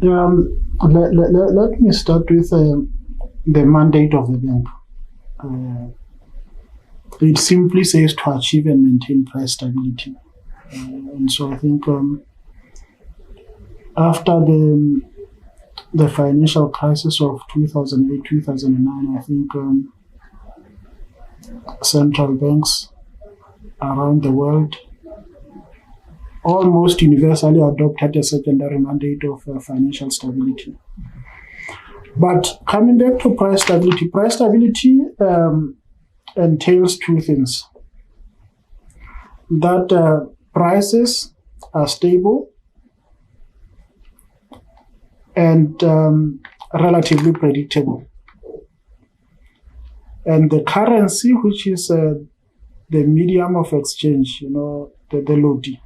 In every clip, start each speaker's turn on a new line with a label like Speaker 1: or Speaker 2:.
Speaker 1: Let me start with the mandate of the bank. It simply says to achieve and maintain price stability. And so I think after the financial crisis of 2008-2009, I think central banks around the world almost universally adopted a secondary mandate of financial stability. But coming back to price stability entails two things. That prices are stable and relatively predictable. And the currency, which is the medium of exchange, the loti,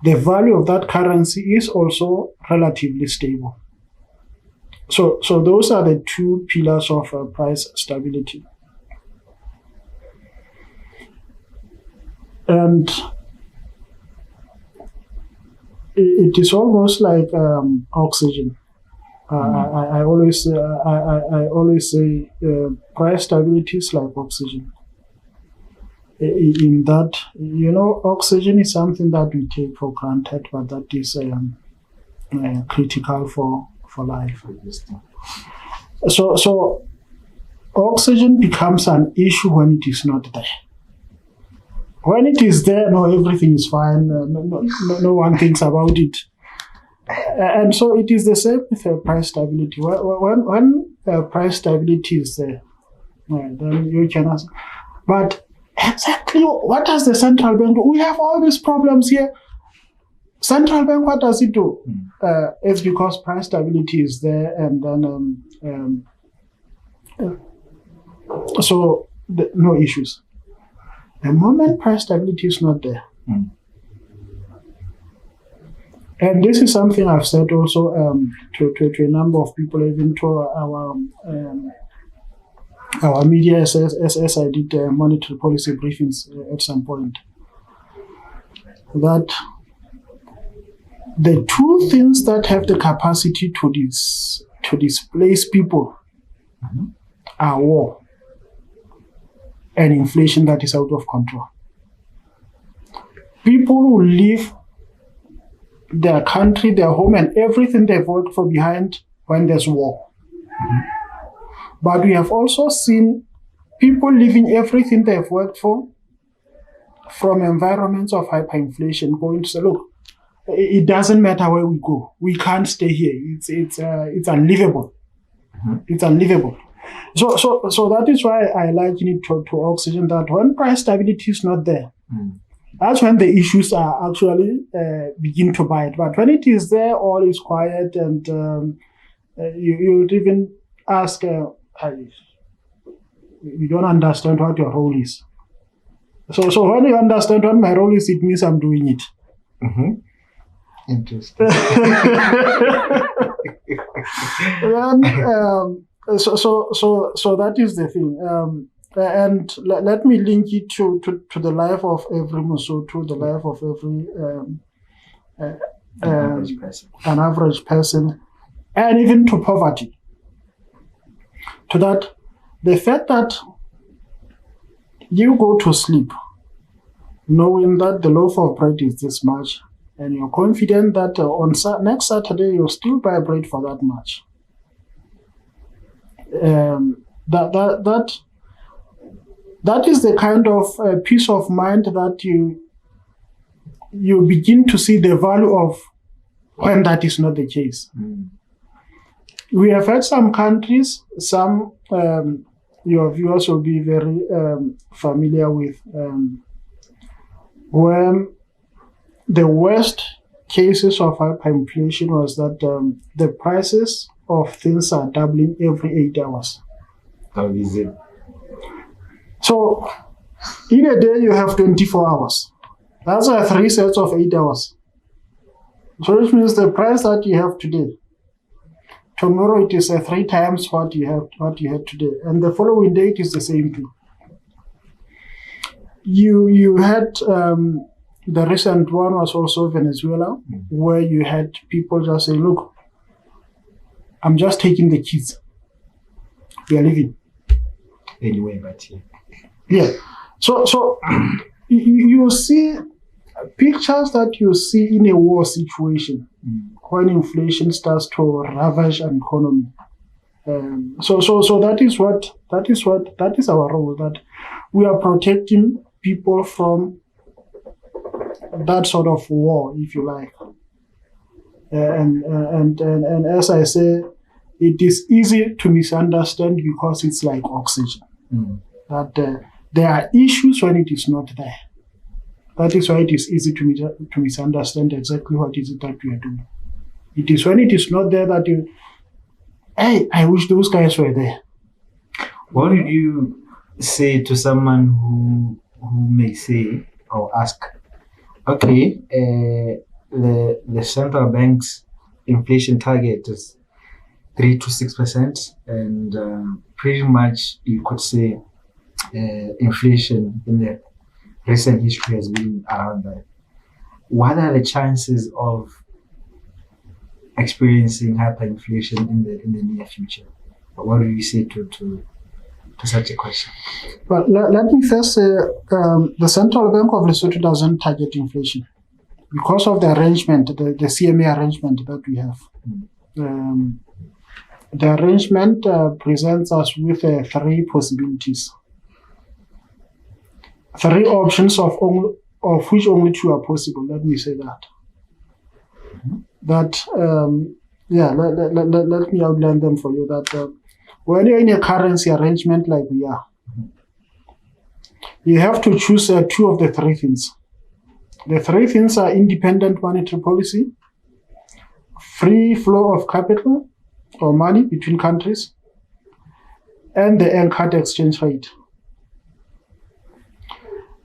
Speaker 1: the value of that currency is also relatively stable. So those are the two pillars of price stability. And it is almost like oxygen. I always say price stability is like oxygen. In that, oxygen is something that we take for granted, but that is critical for life. So oxygen becomes an issue when it is not there. When it is there, everything is fine. No one thinks about it. And so it is the same with price stability. When price stability is there, then you can ask, but exactly what does the central bank do? We have all these problems here. Central bank, what does it do? It's because price stability is there, and then no issues. The moment price stability is not there, and this is something I've said also to a number of people, even to our media, as I did monetary policy briefings at some point, that the two things that have the capacity to displace people are war and inflation that is out of control. People who leave their country, their home, and everything they've worked for behind when there's war. But we have also seen people leaving everything they've worked for from environments of hyperinflation, going to say, look, it doesn't matter where we go. We can't stay here. It's unlivable. It's unlivable. So that is why I liken it to oxygen, that when price stability is not there, that's when the issues are actually begin to bite. But when it is there, all is quiet, and you would even ask, you don't understand what your role is. So when you understand what my role is, it means I'm doing it.
Speaker 2: Interesting.
Speaker 1: So that is the thing. And let me link it to the life of every Lesotho, the life of every an average person, and even to poverty. To that, the fact that you go to sleep knowing that the loaf of bread is this much, and you're confident that on next Saturday you'll still buy bread for that much. That is the kind of peace of mind that you begin to see the value of when that is not the case. We have had some countries, some your viewers will be very familiar with, where the worst cases of hyperinflation was that the prices of things are doubling every 8 hours.
Speaker 2: How is it?
Speaker 1: So in a day you have 24 hours. That's 3 sets of 8 hours. So which means the price that you have today, tomorrow it is 3 times what you had today, and the following day it is the same thing. You had the recent one was also Venezuela, where you had people just say, look, I'm just taking the keys. We are leaving.
Speaker 2: Anyway, but here.
Speaker 1: Yeah. So you see pictures that you see in a war situation when inflation starts to ravage an economy. So that is our role, that we are protecting people from that sort of war, if you like. And as I say, it is easy to misunderstand because it's like oxygen. That there are issues when it is not there. That is why it is easy to misunderstand exactly what is it that we are doing. It is when it is not there that you, hey, I wish those guys were there.
Speaker 2: What did you say to someone who may say or ask, okay, the central bank's inflation target is 3 to 6%, and pretty much you could say inflation in the recent history has been around that. What are the chances of experiencing hyperinflation in the near future? What do you say to such a question?
Speaker 1: Well, let me first say the Central Bank of Lesotho doesn't target inflation because of the arrangement, the CMA arrangement that we have. The arrangement presents us with 3 possibilities. 3 options of which only 2 are possible. Let me say that. Let me outline them for you. That when you're in a currency arrangement like we are, you have to choose 2 of the 3 things. The 3 things are independent monetary policy, free flow of capital or money between countries, and the anchored exchange rate.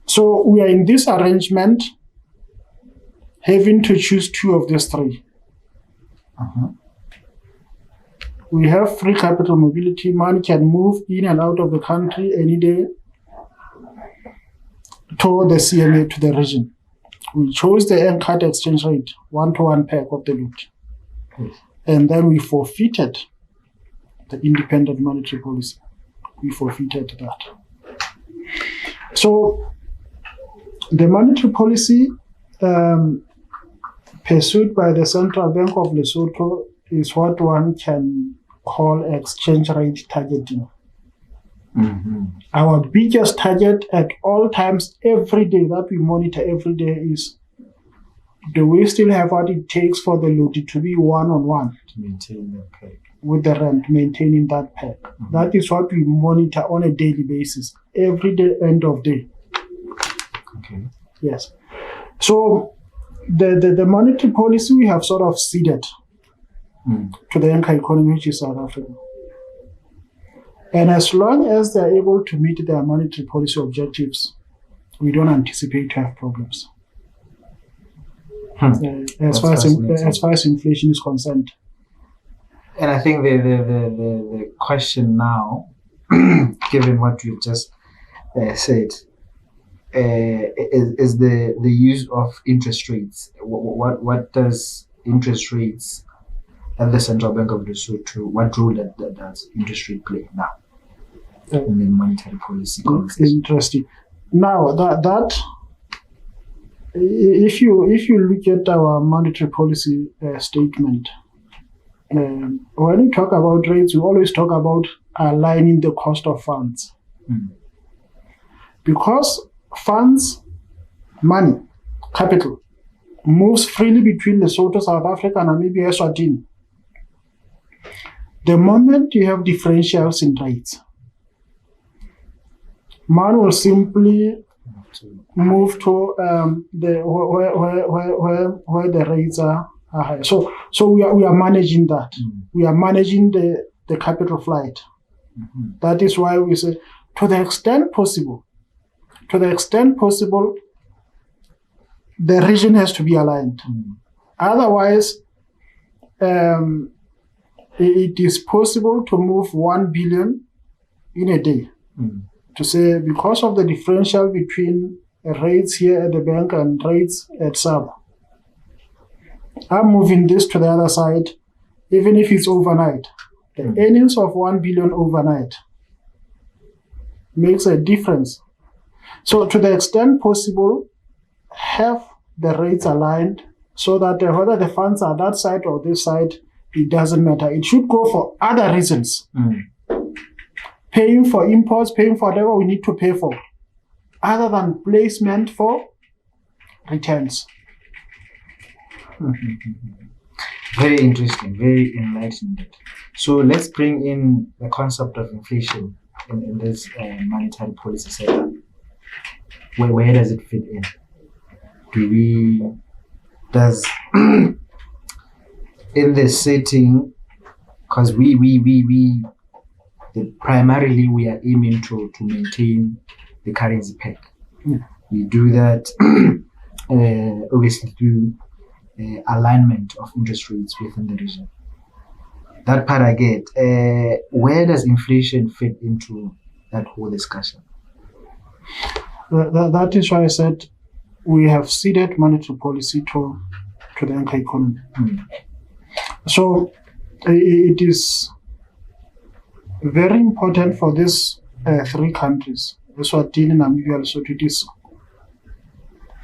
Speaker 1: So we are in this arrangement having to choose 2 of these 3. We have free capital mobility. Money can move in and out of the country any day to the CMA, to the region. We chose the anchored exchange rate, 1-to-1 peg of the loot.
Speaker 2: Yes.
Speaker 1: And then we forfeited the independent monetary policy. We forfeited that. So the monetary policy pursued by the Central Bank of Lesotho is what one can call exchange rate targeting. Our biggest target at all times, every day, that we monitor every day is, do we still have what it takes for the load to be one-on-one
Speaker 2: to maintain that peg
Speaker 1: with the rent, maintaining that peg? That is what we monitor on a daily basis, every day, end of day.
Speaker 2: Okay.
Speaker 1: Yes. So the monetary policy we have sort of ceded to the anchor economy, which is South Africa. And as long as they're able to meet their monetary policy objectives, we don't anticipate to have problems. As far as inflation is concerned.
Speaker 2: And I think the question now, given what you've just said, is the use of interest rates. What does interest rates at the Central Bank of Lesotho, what role does interest rate play now in the monetary policy conversation?
Speaker 1: Interesting. Now that if you look at our monetary policy statement, when we talk about rates, we always talk about aligning the cost of funds. Because funds, money, capital, moves freely between Lesotho, South Africa, Namibia, Eswatini. The moment you have differentials in rates, man will simply move to where the rates are high. So we are managing that. We are managing the capital flight. That is why we say, to the extent possible, the region has to be aligned. Otherwise, it is possible to move 1 billion in a day. To say, because of the differential between rates here at the bank and rates at SAB, I'm moving this to the other side. even if it's overnight. The earnings of 1 billion overnight makes a difference. So to the extent possible, have the rates aligned so that whether the funds are that side or this side, it doesn't matter. It should go for other reasons. Paying for imports, paying for whatever we need to pay for, other than placement for returns.
Speaker 2: Very interesting, very enlightening. So let's bring in the concept of inflation in this monetary policy setup. Where does it fit in? Does in this setting, because primarily we are aiming to maintain the currency peg. We do that obviously through alignment of interest rates within the region. That part I get. Where does inflation fit into that whole discussion?
Speaker 1: That is why I said we have ceded monetary policy to the anchor economy. So it is very important for these three countries, Eswatini, Namibia, Lesotho. It is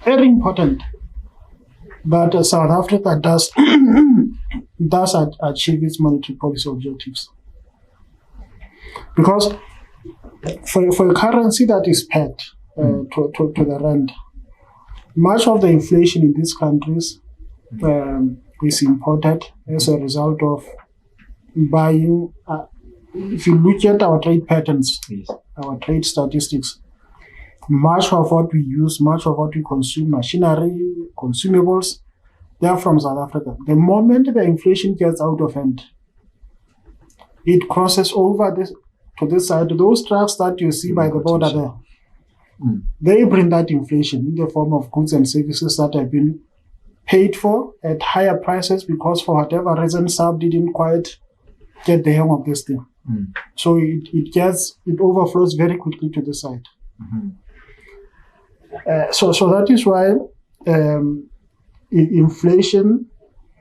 Speaker 1: very important that South Africa does achieve its monetary policy objectives. Because for a currency that is pegged to the rand, much of the inflation in these countries is imported as a result of buying. If you look at our trade patterns, our trade statistics, much of what we use, much of what we consume, machinery, consumables, they are from South Africa. The moment the inflation gets out of hand, it crosses over to this side. Those trucks that you see by the border there, they bring that inflation in the form of goods and services that have been paid for at higher prices because for whatever reason, SAP didn't quite get the hang of this thing. So it overflows very quickly to the side. So that is why inflation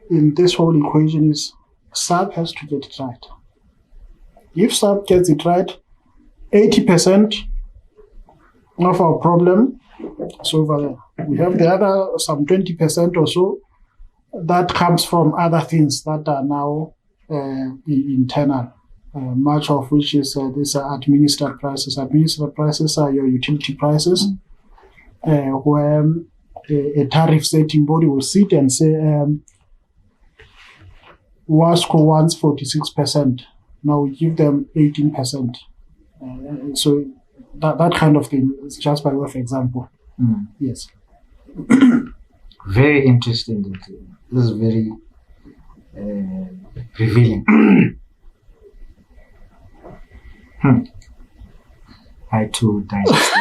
Speaker 1: in this whole equation is SAP has to get it right. If SAP gets it right, 80% of our problem is over there. We have the other some 20% or so that comes from other things that are now internal. Much of which is these are administered prices. Administered prices are your utility prices, where a tariff setting body will sit and say, WASCO wants 46%. Now we give them 18%. So that kind of thing is just by way of example. Yes.
Speaker 2: Very interesting. This is very revealing. I too digest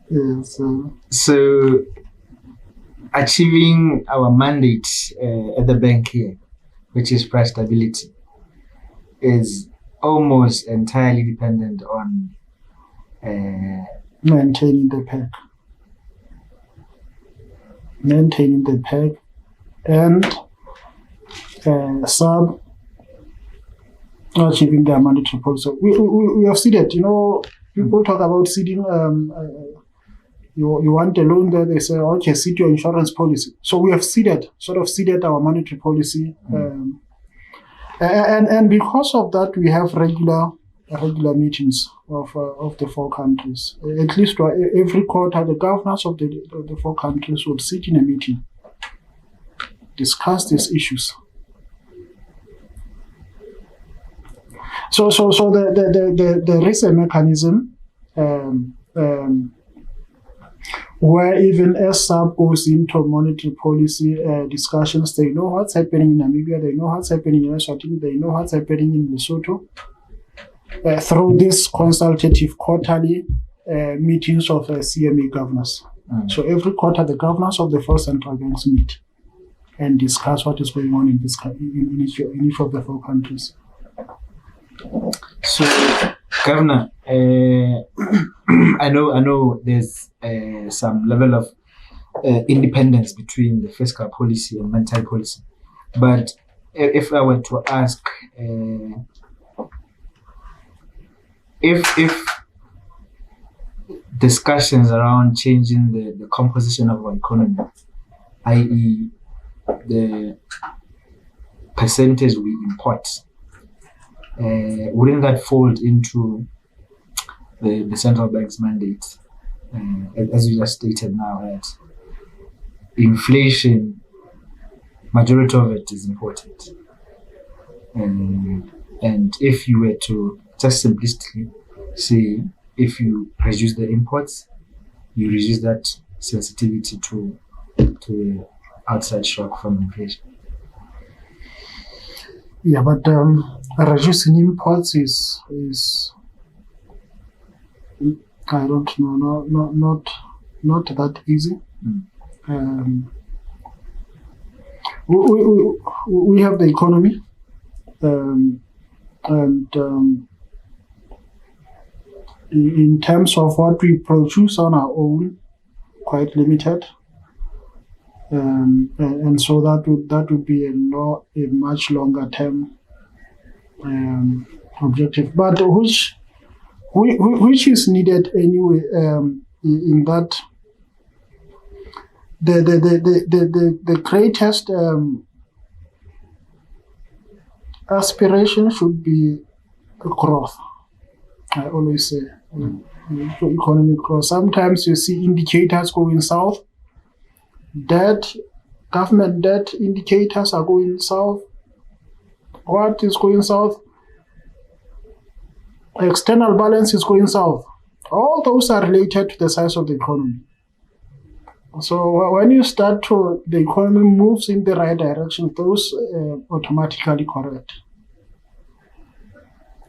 Speaker 1: Yes.
Speaker 2: So achieving our mandate at the bank here, which is price stability, is almost entirely dependent on
Speaker 1: maintaining the peg. And SAP achieving their mandatory policy. We have seeded, people talk about seeding. You want a loan there, they say, okay, seed your insurance policy. So we have seeded our monetary policy. And because of that, we have regular meetings of the four countries. At least every quarter, the governors of the four countries would sit in a meeting, discuss these issues. So there is a mechanism where even as SAP goes into monetary policy discussions, they know what's happening in Namibia, they know what's happening in Eswatini, they know what's happening in Lesotho, through this consultative quarterly meetings of CMA governors. So every quarter, the governors of the four central banks meet and discuss what is going on in each of the four countries.
Speaker 2: So, Governor, I know there's some level of independence between the fiscal policy and monetary policy. But if I were to ask, if discussions around changing the composition of our economy, i.e., the percentage we import, wouldn't that fold into the central bank's mandate? As you just stated now, that inflation, majority of it is imported. And if you were to just simplistically say, if you reduce the imports, you reduce that sensitivity to outside shock from inflation.
Speaker 1: Yeah, but reducing imports is I don't know, not that easy. We have the economy, and in terms of what we produce on our own, quite limited. And so that would be a much longer term objective, but which is needed anyway. In that the greatest aspiration should be growth. I always say economic growth. Sometimes you see indicators going south. Government debt indicators are going south. What is going south? External balance is going south. All those are related to the size of the economy. So when you start to, the economy moves in the right direction, those automatically correct.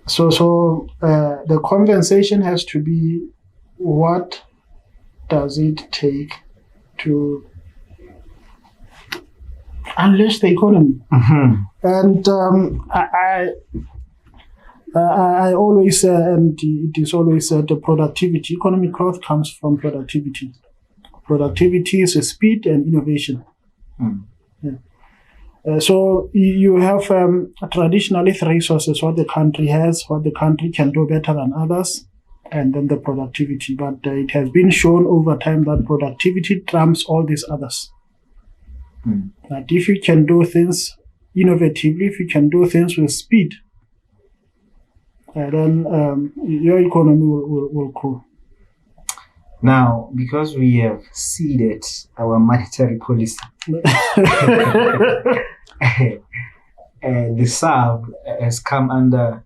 Speaker 1: So the compensation has to be, what does it take to unleash the economy? And I always say, and it is always said, the productivity, economic growth comes from productivity. Productivity is speed and innovation. Yeah. So you have traditionally three sources: what the country has, what the country can do better than others, and then the productivity. But it has been shown over time that productivity trumps all these others. That if you can do things innovatively, if you can do things with speed, then your economy will grow.
Speaker 2: Now, because we have seeded our monetary policy, the SARB has come under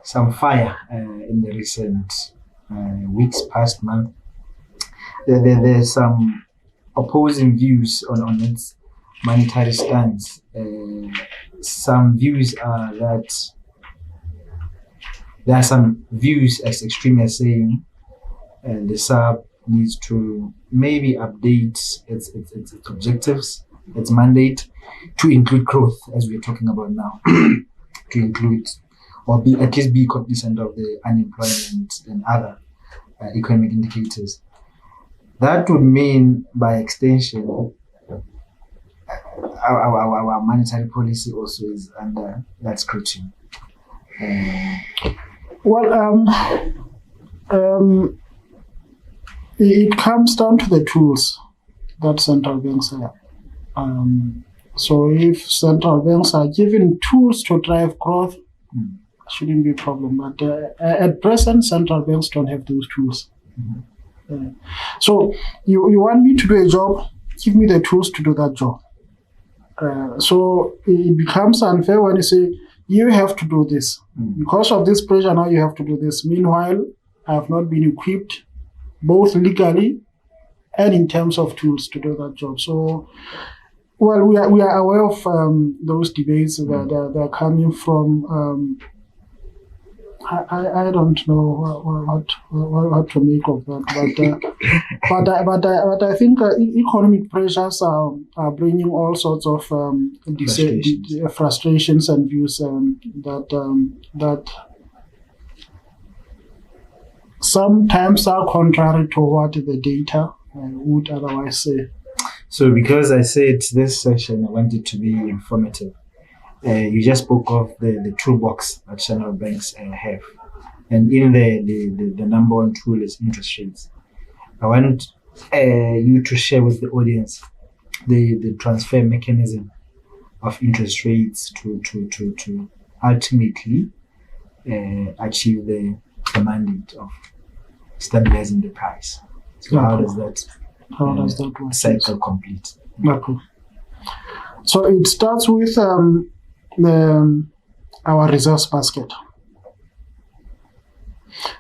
Speaker 2: some fire in the recent weeks, past month. There's some opposing views on its monetary stance. Some views are that there are some views as extreme as saying the SARB needs to maybe update its objectives, its mandate, to include growth, as we're talking about now, to include or at least be cognizant of the unemployment and other economic indicators. That would mean, by extension, our monetary policy also is under that scrutiny.
Speaker 1: It comes down to the tools that central banks have. So if central banks are given tools to drive growth, shouldn't be a problem. But at present, central banks don't have those tools. So you want me to do a job, give me the tools to do that job. So it becomes unfair when you say, you have to do this. Because of this pressure, now you have to do this. Meanwhile, I have not been equipped, both legally and in terms of tools, to do that job. So, well, we are aware of those debates that are coming from. I don't know what to make of that, but I think economic pressures are bringing all sorts of frustrations and views that sometimes are contrary to what the data would otherwise say.
Speaker 2: So because I said this session, I want it to be informative. You just spoke of the toolbox that central banks have. And in there, the number one tool is interest rates. I want you to share with the audience the transfer mechanism of interest rates to ultimately achieve the mandate of stabilizing the price. So how does that
Speaker 1: work?
Speaker 2: Cycle complete?
Speaker 1: Okay. So it starts with our reserves basket.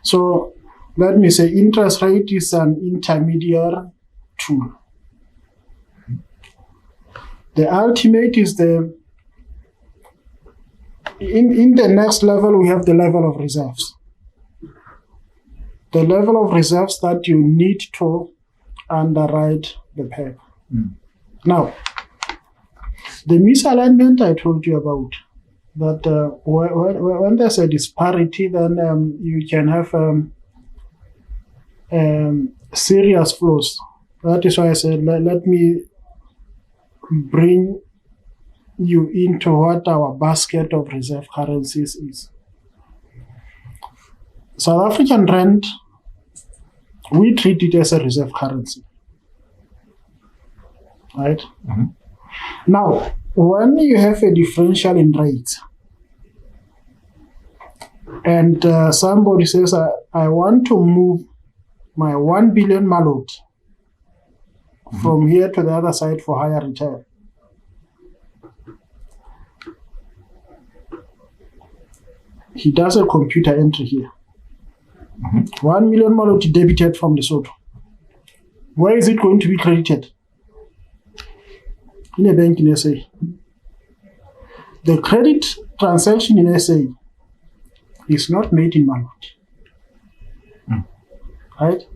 Speaker 1: So let me say interest rate is an intermediate tool. The ultimate is in the next level, we have the level of reserves. The level of reserves that you need to underwrite the paper. Now, the misalignment I told you about, that when there's a disparity, then you can have serious flows. That is why I said, let me bring you into what our basket of reserve currencies is. South African rand, we treat it as a reserve currency, right?
Speaker 2: Mm-hmm.
Speaker 1: Now, when you have a differential in rates, and somebody says, I want to move my 1 billion malot from here to the other side for higher return. He does a computer entry here. 1 million malot debited from Lesotho. Where is it going to be credited? In a bank in SA. The credit transaction in SA is not made in malot. Right?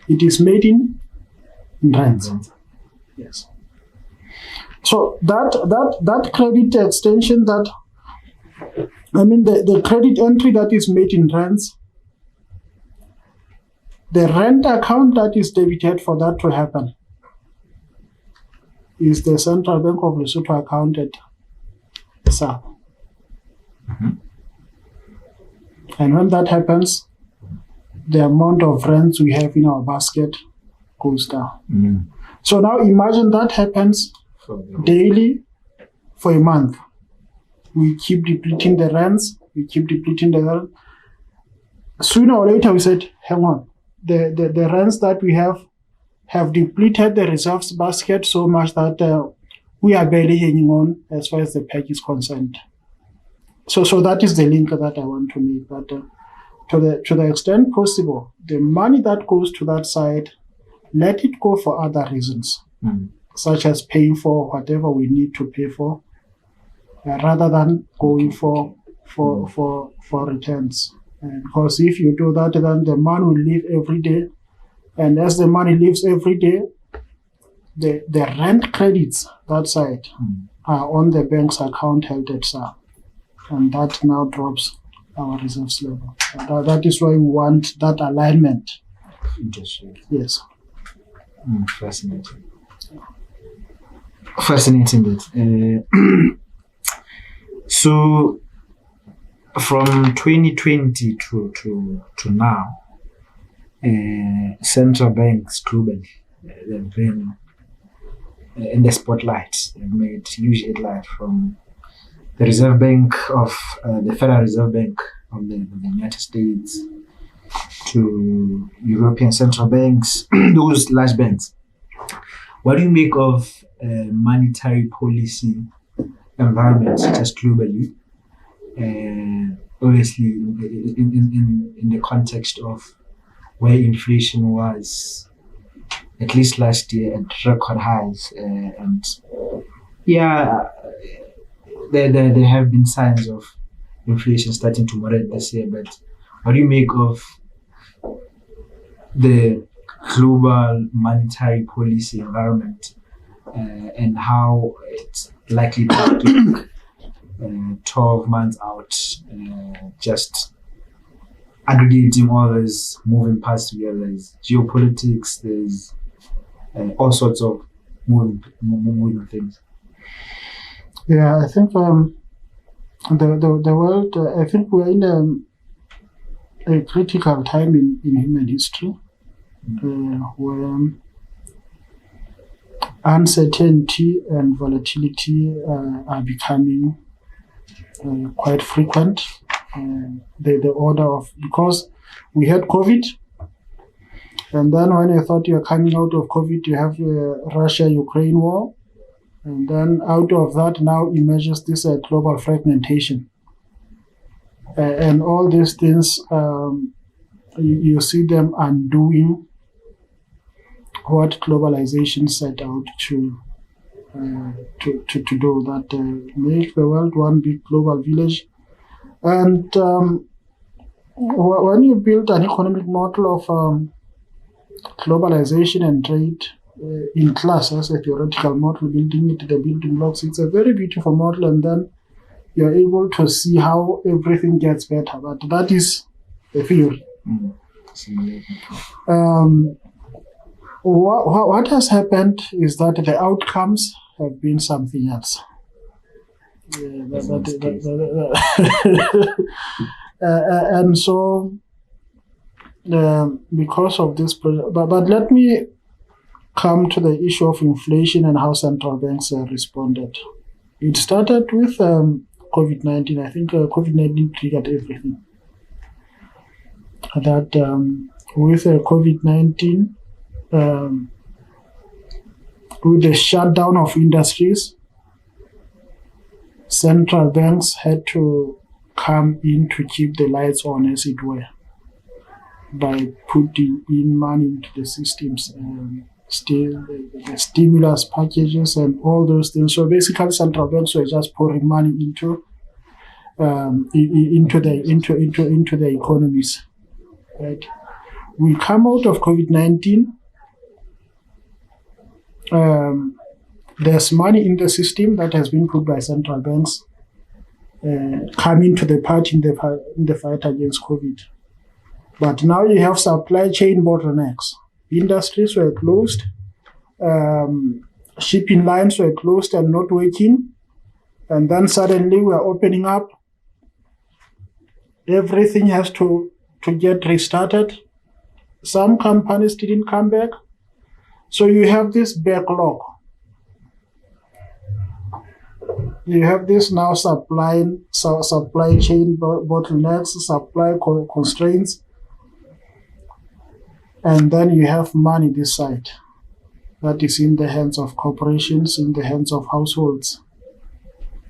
Speaker 1: It is made in rands. Yes. So that credit extension, the credit entry that is made in rands, the rent account that is debited for that to happen is the Central Bank of Lesotho account at SAP. And when that happens, the amount of rents we have in our basket goes down. So now imagine that happens daily for a month. We keep depleting the rents, Sooner or later we said, hang on, the rents that we have depleted the reserves basket so much that we are barely hanging on as far as the peg is concerned. So that is the link that I want to make. But to the extent possible, the money that goes to that side, let it go for other reasons, such as paying for whatever we need to pay for, rather than going for returns. Because if you do that, then the money will leave every day. And as the money leaves every day, the rent credits that side are on the bank's account held at SAR. And that now drops our reserves level. That is why we want that alignment.
Speaker 2: Interesting.
Speaker 1: Yes.
Speaker 2: Fascinating. Fascinating bit. So from 2020 to now, central banks globally, they've been in the spotlight. They've made huge headlines, from the Reserve Bank of the Federal Reserve Bank of the United States to European central banks, those large banks. What do you make of monetary policy environments just globally? Obviously, in the context of where inflation was, at least last year, at record highs, and there have been signs of inflation starting to moderate this year. But what do you make of the global monetary policy environment and how it's likely to take 12 months out, just aggregating all these moving parts together? There's geopolitics, there's all sorts of moving things.
Speaker 1: Yeah, I think the world. I think we're in a critical time in human history, where uncertainty and volatility are becoming quite frequent. The order of, because we had COVID, and then when you thought you're coming out of COVID, you have the Russia-Ukraine war, and then out of that now emerges this global fragmentation. And all these things, you see them undoing what globalization set out to do, that make the world one big global village. And when you build an economic model of globalization and trade in class as a theoretical model, building it, the building blocks, it's a very beautiful model, and then you're able to see how everything gets better. But that is the theory. What has happened is that the outcomes have been something else. And so, because of this, but let me come to the issue of inflation and how central banks responded. It started with COVID-19. I think COVID-19 triggered everything. That with COVID-19, with the shutdown of industries, central banks had to come in to keep the lights on, as it were, by putting in money into the systems, still the stimulus packages and all those things. So basically, central banks were just pouring money into the economies. Right? We come out of COVID-19. There's money in the system that has been put by central banks coming to the party in the fight against COVID. But now you have supply chain bottlenecks. Industries were closed, shipping lines were closed and not working, and then suddenly we're opening up. Everything has to get restarted. Some companies didn't come back. So you have this backlog. You have this now supply chain bottlenecks, supply constraints, and then you have money this side that is in the hands of corporations, in the hands of households.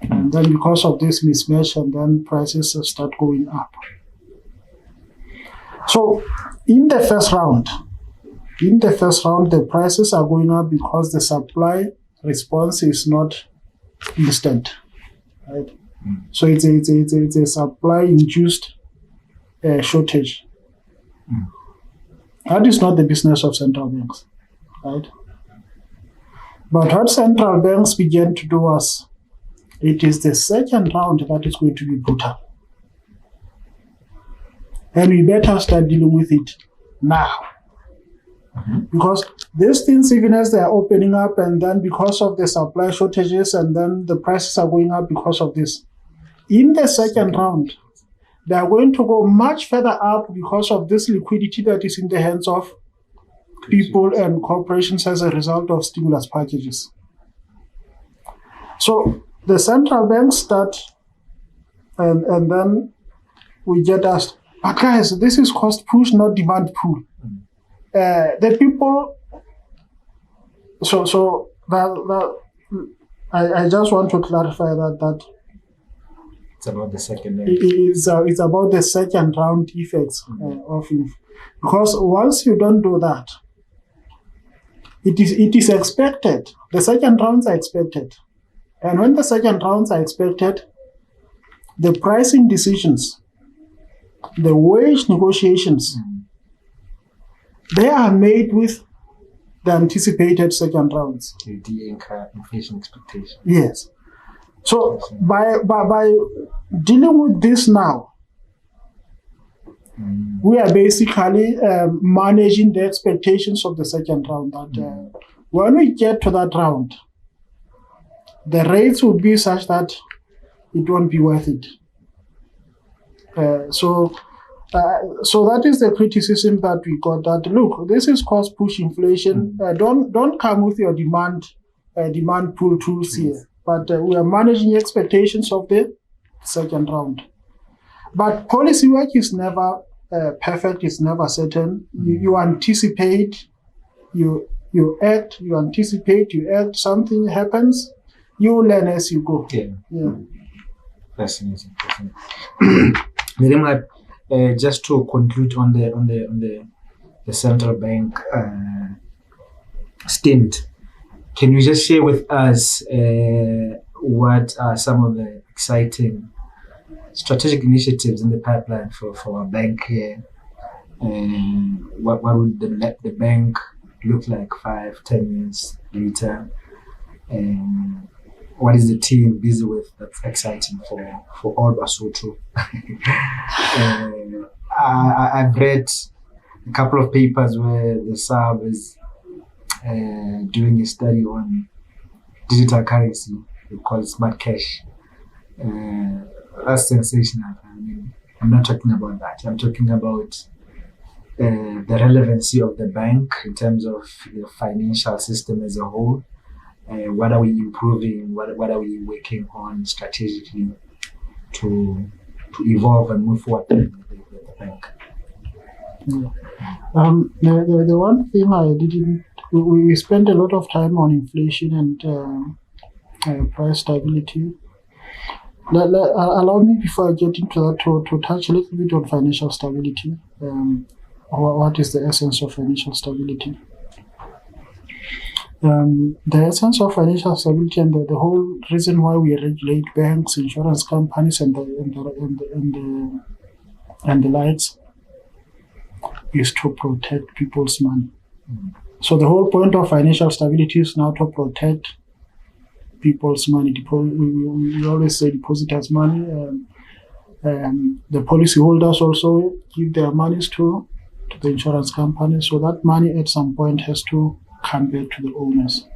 Speaker 1: And then because of this mismatch, and then prices start going up. So in the first round, the prices are going up because the supply response is not instant, right? So it's a supply-induced shortage. That is not the business of central banks, right? But what central banks began to do was, it is the second round that is going to be brutal. And we better start dealing with it now. Because these things, even as they are opening up, and then because of the supply shortages, and then the prices are going up because of this, in the second round, they are going to go much further up because of this liquidity that is in the hands of people and corporations as a result of stimulus packages. So the central banks start, and then we get asked, but guys, this is cost push, not demand pull. The people, so that I just want to clarify that
Speaker 2: it's about the second.
Speaker 1: It's about the second round effects of it, because once you don't do that, it is expected. The second rounds are expected, and when the second rounds are expected, the pricing decisions, the wage negotiations, they are made with the anticipated second rounds.
Speaker 2: To de-anchor inflation expectations.
Speaker 1: Yes. So by dealing with this now, We are basically managing the expectations of the second round. That when we get to that round, the rates would be such that it won't be worth it. So that is the criticism that we got. That look, this is cost push inflation. Don't come with your demand pull tools here. But we are managing expectations of the second round. But policy work is never perfect. It's never certain. You anticipate, you act, you anticipate, you act. Something happens, you learn as you go. Yeah.
Speaker 2: Fascinating. Lehlomela, just to conclude on the central bank stint, can you just share with us what are some of the exciting strategic initiatives in the pipeline for our bank here? What would the bank look like 5-10 years later? What is the team busy with that's exciting for all Lesotho? I've read a couple of papers where the SAB is doing a study on digital currency. We call it smart cash. That's sensational. I mean, I'm not talking about that. I'm talking about the relevancy of the bank in terms of the financial system as a whole. What are we improving? What are we working on strategically to evolve and move forward the bank?
Speaker 1: The one thing I didn't, we spent a lot of time on inflation and price stability. Allow me, before I get into that, to touch a little bit on financial stability. What is the essence of financial stability? The essence of financial stability and the whole reason why we regulate banks, insurance companies, and the likes is to protect people's money. So the whole point of financial stability is now to protect people's money. We always say depositors' money. The policyholders also give their monies to the insurance companies. So that money at some point has to come back to the owners.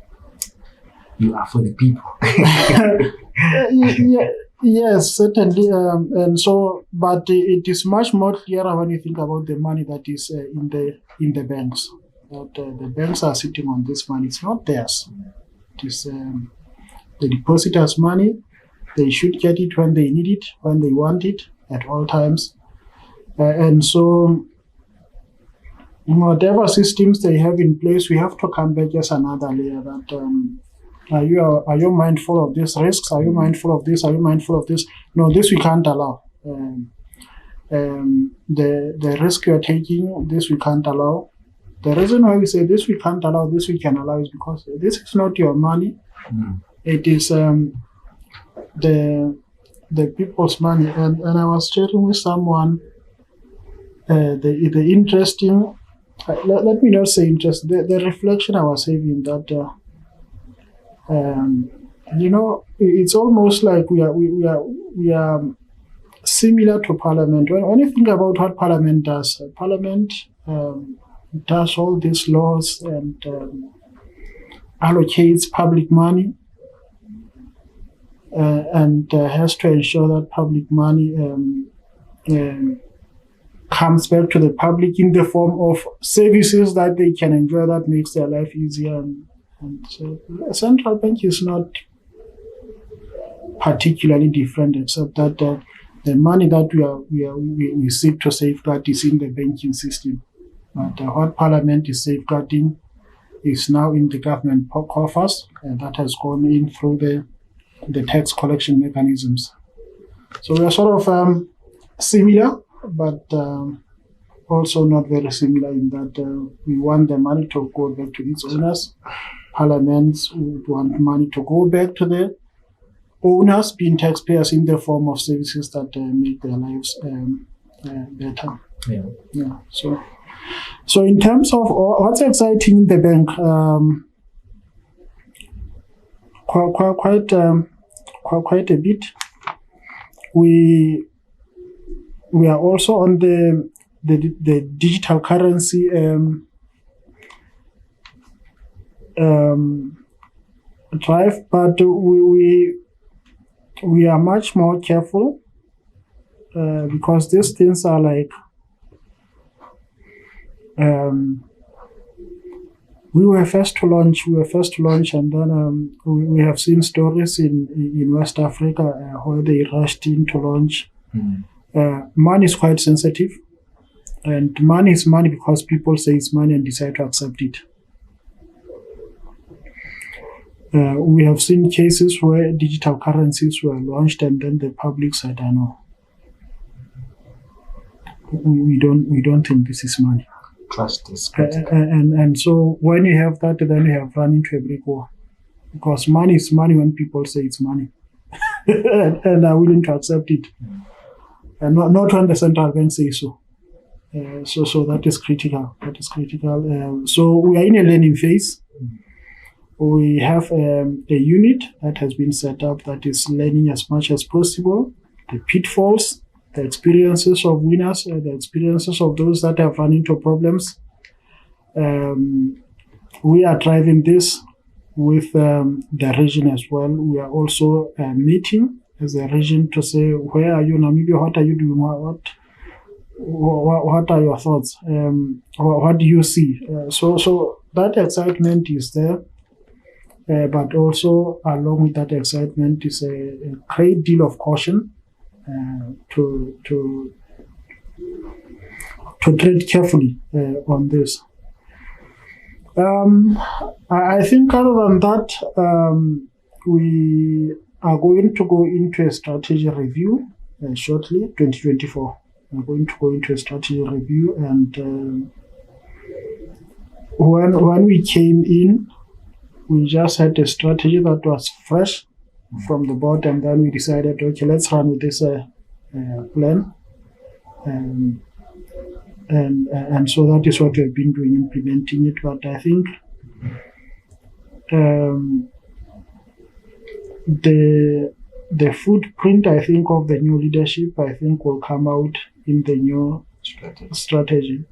Speaker 2: You are for the people.
Speaker 1: Yes, certainly. And so, but it is much more clearer when you think about the money that is in the banks. That the banks are sitting on this money. It's not theirs. It is the depositors' money. They should get it when they need it, when they want it, at all times. And so, whatever systems they have in place, we have to come back as another layer. That are you mindful of these risks? Are you mindful of this? Are you mindful of this? No, this we can't allow. The risk you are taking, this we can't allow. The reason why we say this we can't allow, this we can allow, is because this is not your money. It is the people's money. And I was chatting with someone. The interesting, let me not say interest. The reflection I was having that. It's almost like we are similar to Parliament. When you think about what Parliament does, Parliament does all these laws and allocates public money and has to ensure that public money comes back to the public in the form of services that they can enjoy, that makes their life easier. And so the central bank is not particularly different, except that the money that we seek to safeguard is in the banking system. But what Parliament is safeguarding is now in the government coffers, and that has gone in through the tax collection mechanisms. So we are sort of similar, but also not very similar in that we want the money to go back to its owners. Parliaments would want money to go back to the owners, being taxpayers, in the form of services that make their lives better. Yeah. So in terms of what's exciting in the bank, quite a bit. We are also on the the digital currency drive, but we are much more careful because these things are like we were first to launch, and then we have seen stories in West Africa where they rushed in to launch. Money is quite sensitive, and money is money because people say it's money and decide to accept it. We have seen cases where digital currencies were launched and then the public said, "I know, we don't think this is money."
Speaker 2: Trust is critical.
Speaker 1: And so when you have that, then you have run into a brick wall, because money is money when people say it's money and are willing to accept it, and not when the central bank says so. So that is critical. So we are in a learning phase. We have a unit that has been set up that is learning as much as possible the pitfalls, the experiences of winners, the experiences of those that have run into problems. We are driving this with the region as well. We are also meeting as a region to say, where are you, Namibia? What are you doing? What are your thoughts? What do you see? So that excitement is there. But also along with that excitement is a great deal of caution to tread carefully on this. I think other than that, we are going to go into a strategy review shortly, 2024. We're going to go into a strategy review, and when we came in, we just had a strategy that was fresh from the board, and then we decided, okay, let's run with this plan. And so that is what we've been doing, implementing it. But I think the footprint, I think, of the new leadership, I think, will come out in the new strategy.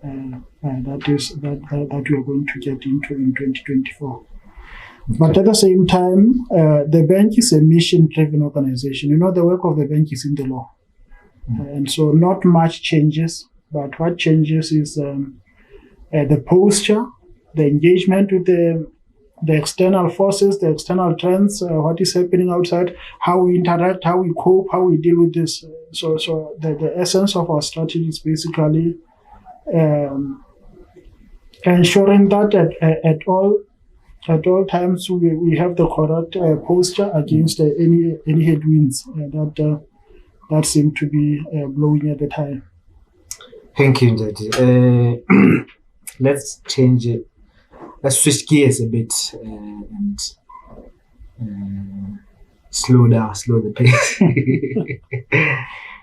Speaker 1: That we are going to get into in 2024. Okay. But at the same time, the bank is a mission-driven organization. The work of the bank is in the law. And so not much changes, but what changes is the posture, the engagement with the external forces, the external trends, what is happening outside, how we interact, how we cope, how we deal with this. So the essence of our strategy is basically ensuring that at all times we have the correct posture against any headwinds that seem to be blowing at the time.
Speaker 2: Thank you, Njati. Let's change it. Let's switch gears a bit and slow the pace.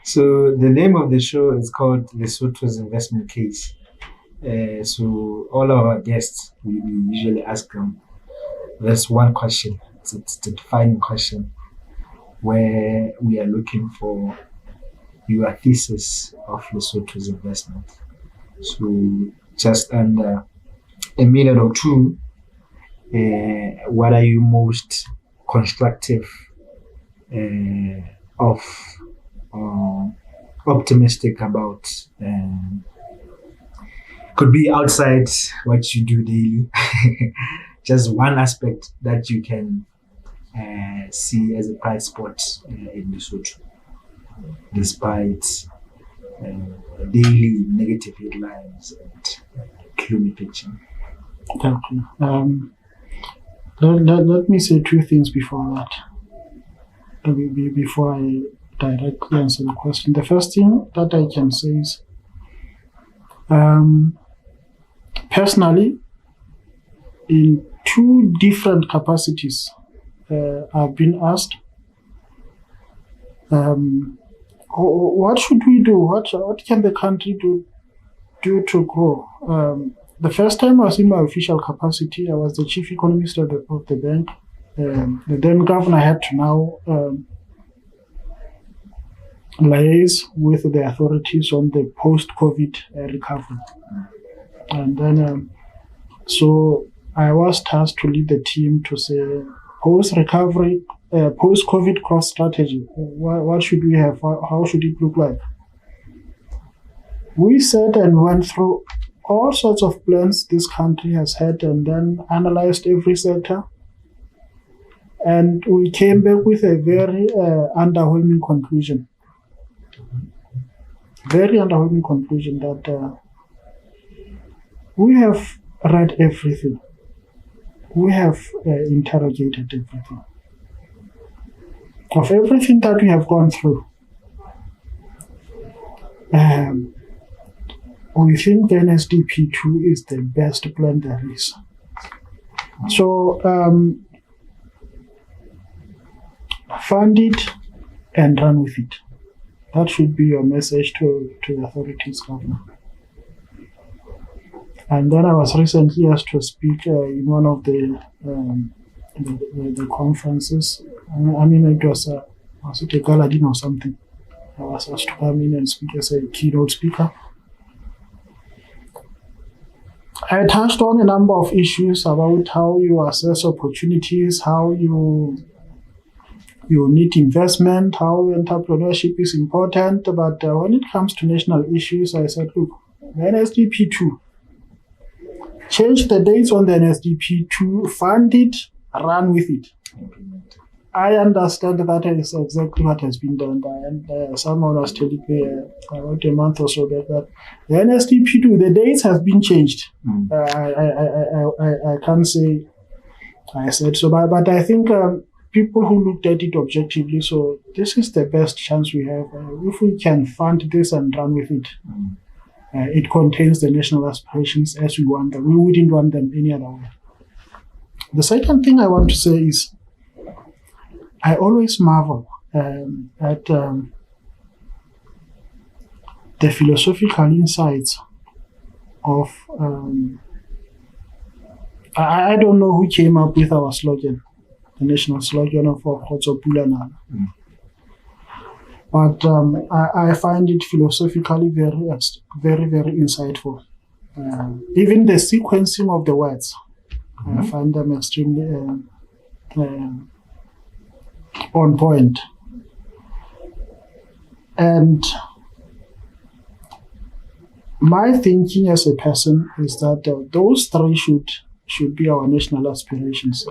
Speaker 2: So the name of the show is called Lesotho's Investment Case. So all of our guests, we usually ask them, there's one question. It's the defining question where we are looking for your thesis of Lesotho's investment. So just under a minute or two, what are you most constructive of optimistic about? Could be outside what you do daily. Just one aspect that you can see as a bright spot in Lesotho, despite daily negative headlines and gloomy picture.
Speaker 1: Thank you. Let me say two things before that. Before I directly answer the question. The first thing that I can say is, personally, in two different capacities, I've been asked, what should we do? What can the country do to grow? The first time I was in my official capacity, I was the chief economist of the bank. The then governor had to now liaise with the authorities on the post-COVID recovery. And then, so I was tasked to lead the team to say, post-recovery, post-COVID cross strategy, what should we have? How should it look like? We sat and went through all sorts of plans this country has had and then analyzed every sector. And we came back with a very underwhelming conclusion. Very underwhelming conclusion that we have read everything. We have interrogated everything. Of everything that we have gone through, we think the NSDP2 is the best plan there is. So fund it and run with it. That should be your message to the authorities, Governor. And then I was recently asked to speak in one of the conferences. I mean, it was a gala dinner or something. I was asked to come in and speak as a keynote speaker. I touched on a number of issues about how you assess opportunities, how you need investment, how entrepreneurship is important. But when it comes to national issues, I said, look, the NSDP2, change the dates on the NSDP2, fund it, run with it. I understand that is exactly what has been done. And someone was telling me about a month or so back that the NSDP2, the dates have been changed. I can't say I said so, but I think people who looked at it objectively, so this is the best chance we have. If we can fund this and run with it, it contains the national aspirations as we want them. We wouldn't want them any other way. The second thing I want to say is, I always marvel at the philosophical insights of, I don't know who came up with our slogan, the national slogan of Kgotsopula. But I find it philosophically very, very insightful. Even the sequencing of the words, I find them extremely on point. And my thinking as a person is that those three should be our national aspirations.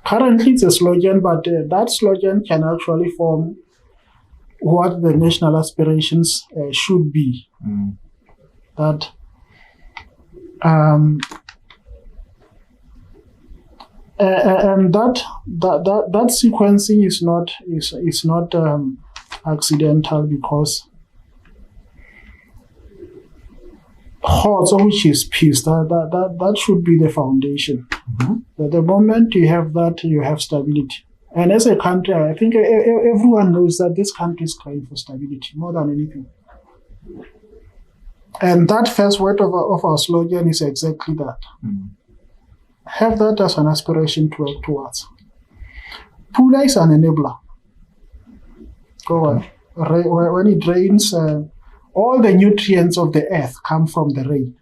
Speaker 1: Currently it's a slogan, but that slogan can actually form what the national aspirations should be. That and that sequencing is not accidental, because Kgotso, which is peace, that should be the foundation. The moment you have that, you have stability. And as a country, I think everyone knows that this country is crying for stability more than anything. And that first word of our slogan is exactly that. Have that as an aspiration to work towards. Pula is an enabler. Go on. When it rains, all the nutrients of the earth come from the rain.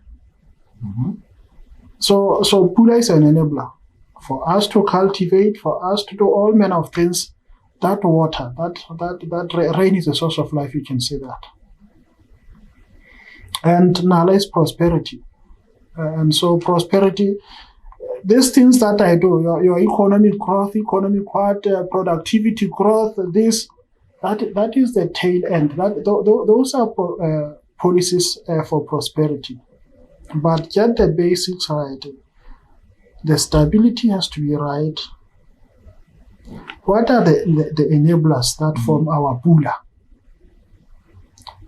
Speaker 1: So Pula is an enabler for us to cultivate, for us to do all manner of things. That water, that rain is a source of life, you can say that. And Nala is prosperity. And so prosperity, these things that I do, your economic growth, productivity growth, that is the tail end. Those are policies for prosperity. But get the basics right. The stability has to be right. What are the enablers that form our Pula?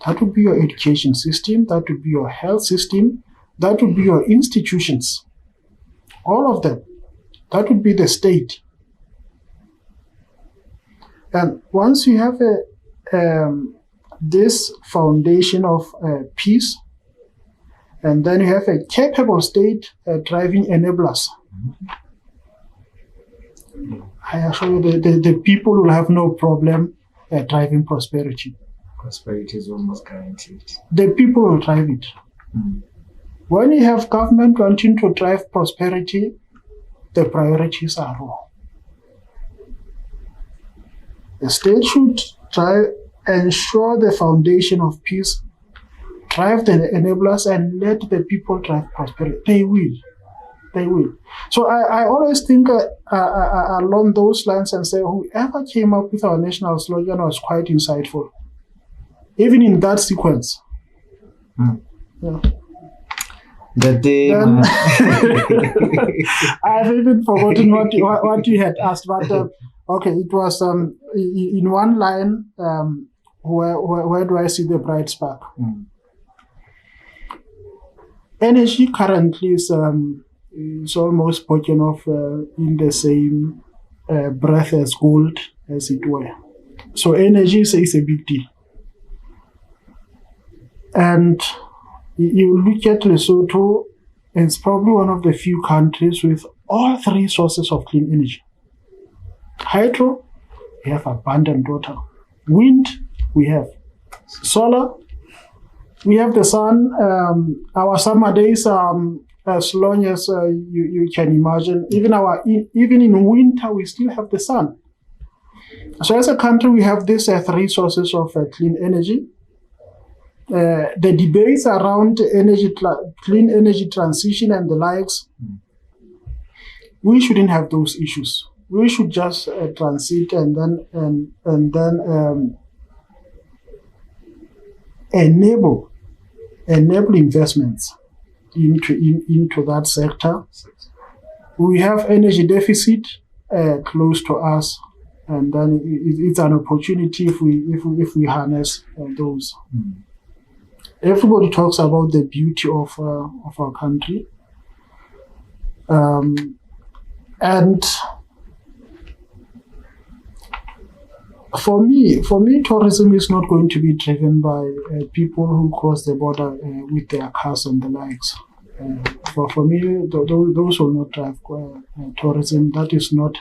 Speaker 1: That would be your education system, that would be your health system, that would be your institutions. All of them. That would be the state. And once you have this foundation of peace, and then you have a capable state driving enablers, I assure you the people will have no problem driving prosperity.
Speaker 2: prosperity is almost guaranteed.
Speaker 1: The people will drive it. When you have government wanting to drive prosperity, the priorities are wrong. The state should try ensure the foundation of peace, drive the enablers, and let the people drive prosperity. They will. They will. So I always think along those lines and say whoever came up with our national slogan was quite insightful, even in that sequence. Yeah.
Speaker 2: The day
Speaker 1: I've even forgotten what you had asked, but okay, it was in one line. Where do I see the bright spark? Energy currently is almost spoken of in the same breath as gold, as it were. So energy is a big deal. And you look at Lesotho, it's probably one of the few countries with all three sources of clean energy. Hydro, we have abundant water. Wind, we have. Solar, we have the sun. Our summer days, as long as you can imagine, even in winter, we still have the sun. So as a country, we have these three sources of clean energy. The debates around clean energy transition and the likes, we shouldn't have those issues. We should just transit and then enable investments into that sector. We have energy deficit close to us, and then it's an opportunity if we harness those. Everybody talks about the beauty of our country, and for me, tourism is not going to be driven by people who cross the border with their cars and the likes. For me, those will not drive tourism. That is not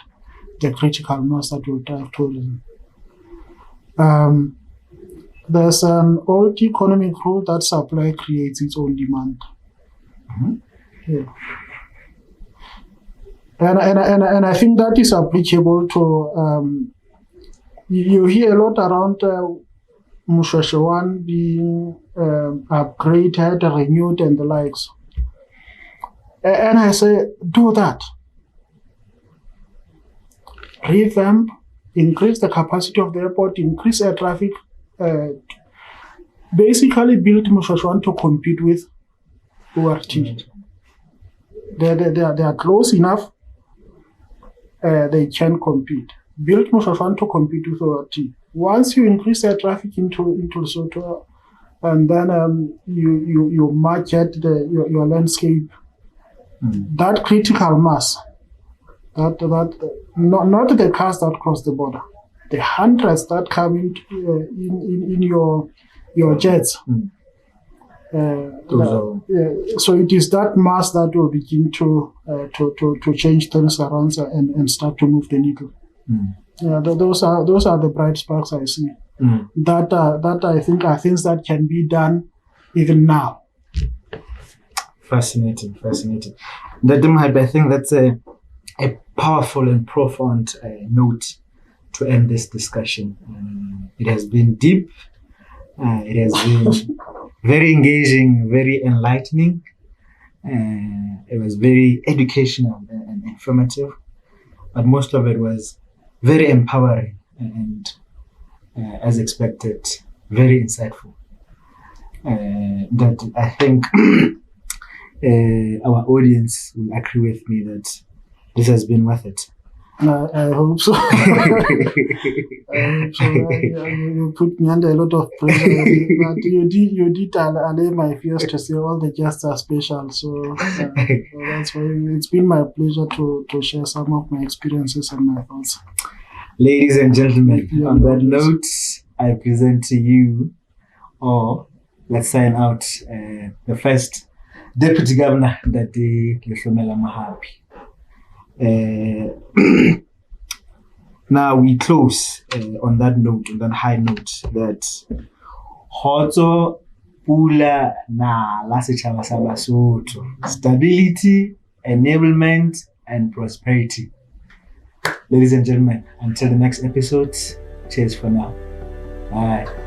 Speaker 1: the critical mass that will drive tourism. There's an old economic rule that supply creates its own demand. Yeah. And I think that is applicable to. You hear a lot around Mushweshwe 1 being upgraded, renewed, and the likes. And I say, do that. Revamp, increase the capacity of the airport, increase air traffic, basically build Mushweshwe 1 to compete with ORT. They are close enough, they can compete. Build Mushweshwe 1 to compete with ORT. Once you increase air traffic into Lesotho, and then you market your landscape, that critical mass, that not the cars that cross the border, the hundreds that come in your jets. So it is that mass that will begin to change things around and start to move the needle. Yeah, those are the bright sparks I see. That I think are things that can be done even now.
Speaker 2: Fascinating. That Mohapi, I think that's a powerful and profound note to end this discussion. It has been deep. It has been very engaging, very enlightening. It was very educational and informative, but most of it was very empowering and, as expected, very insightful. That I think our audience will agree with me that this has been worth it.
Speaker 1: I hope so. You put me under a lot of pressure, but you did allay my fears to say all the guests are special. So that's why it's been my pleasure to share some of my experiences and my thoughts.
Speaker 2: Ladies and gentlemen, on that note, I present to you, or let's sign out, the first Deputy Governor that day, Lehlomela Mohapi. Now we close on that note, on that high note, that Kgotso, pula, nala setjhaba sa Basotho. Stability, enablement, and prosperity. Ladies and gentlemen, until the next episode, cheers for now. Bye.